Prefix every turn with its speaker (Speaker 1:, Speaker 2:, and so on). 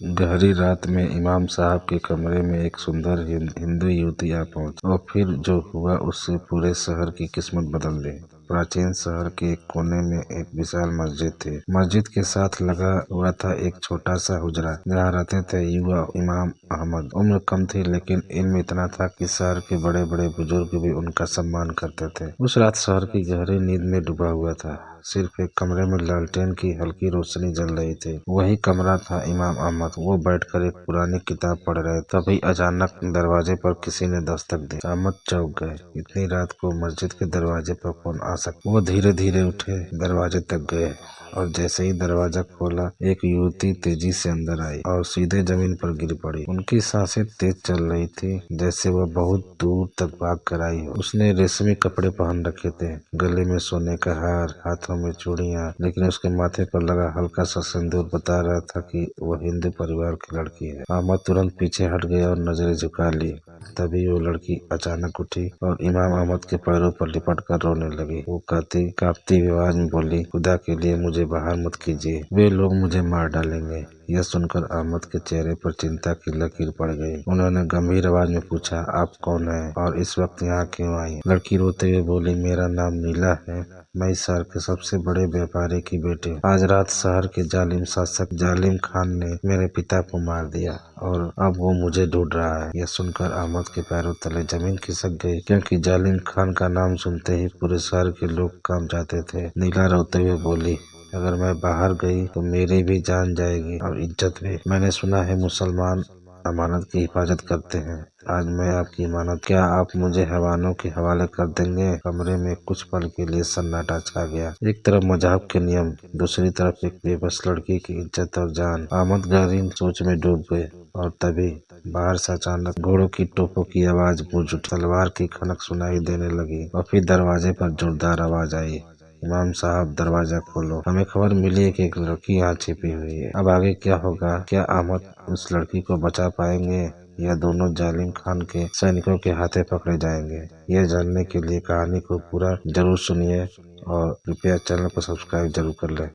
Speaker 1: गहरी रात में इमाम साहब के कमरे में एक सुंदर हिंदू युवती आ पहुंची और फिर जो हुआ उससे पूरे शहर की किस्मत बदल गई। प्राचीन शहर के एक कोने में एक विशाल मस्जिद थी। मस्जिद के साथ लगा हुआ था एक छोटा सा हुजरा जहाँ रहते थे युवा इमाम अहमद। उम्र कम थी लेकिन इल्म इतना था कि शहर के बड़े बड़े बुजुर्ग भी उनका सम्मान करते थे। उस रात शहर की गहरी नींद में डूबा हुआ था। सिर्फ एक कमरे में लालटेन की हल्की रोशनी जल रही थी। वही कमरा था इमाम अहमद। वो बैठकर एक पुरानी किताब पढ़ रहे। तभी अचानक दरवाजे पर किसी ने दस्तक दी। अहमद चौंक गए। इतनी रात को मस्जिद के दरवाजे पर कौन आ सकता। वो धीरे धीरे उठे, दरवाजे तक गए और जैसे ही दरवाजा खोला एक युवती तेजी से अंदर आई और सीधे जमीन पर गिर पड़ी। उनकी सांसें तेज चल रही थी जैसे वह बहुत दूर तक भाग कर आई हो। उसने रेशमी कपड़े पहन रखे थे, गले में सोने का हार, हाथों में चूड़ियां, लेकिन उसके माथे पर लगा हल्का सा सिंदूर बता रहा था कि वह हिंदू परिवार की लड़की है। अहमद तुरंत पीछे हट गया और नजरें झुका ली। तभी वो लड़की अचानक उठी और इमाम अहमद के पैरों पर लिपट कर रोने लगी। वो कांपती आवाज में बोली, खुदा के लिए मुझे बाहर मत कीजिए, वे लोग मुझे मार डालेंगे। यह सुनकर अहमद के चेहरे पर चिंता की लकीर पड़ गई। उन्होंने गंभीर आवाज में पूछा, आप कौन हैं और इस वक्त यहाँ क्यों आई? लड़की रोते हुए बोली, मेरा नाम नीला है, मैं इस शहर के सबसे बड़े व्यापारी की बेटी। आज रात शहर के जालिम शासक जालिम खान ने मेरे पिता को मार दिया और अब वो मुझे ढूंढ रहा है। यह सुनकर अहमद के पैरों तले जमीन खिसक गई, क्योंकि जालिम खान का नाम सुनते ही पूरे शहर के लोग कांप जाते थे। नीला रोते हुए बोली, अगर मैं बाहर गई तो मेरी भी जान जाएगी और इज्जत भी। मैंने सुना है मुसलमान अमानत की हिफाजत करते हैं। आज मैं आपकी अमानत, क्या आप मुझे हैवानों के हवाले कर देंगे? कमरे में कुछ पल के लिए सन्नाटा छा गया। एक तरफ मजहब के नियम, दूसरी तरफ एक बेबस लड़की की इज्जत और जान। अहमद गहरी सोच में डूब गए और तभी बाहर से अचानक घोड़ों की टोपों की आवाज गूंज उठी, तलवार की खनक सुनाई देने लगी और फिर दरवाजे पर जोरदार आवाज आई, इमाम साहब दरवाजा खोलो, हमें खबर मिली है कि एक लड़की यहाँ छिपी हुई है। अब आगे क्या होगा? क्या अहमद उस लड़की को बचा पाएंगे या दोनों जालिम खान के सैनिकों के हाथे पकड़े जाएंगे? यह जानने के लिए कहानी को पूरा जरूर सुनिए और कृपया चैनल को सब्सक्राइब जरूर कर लें।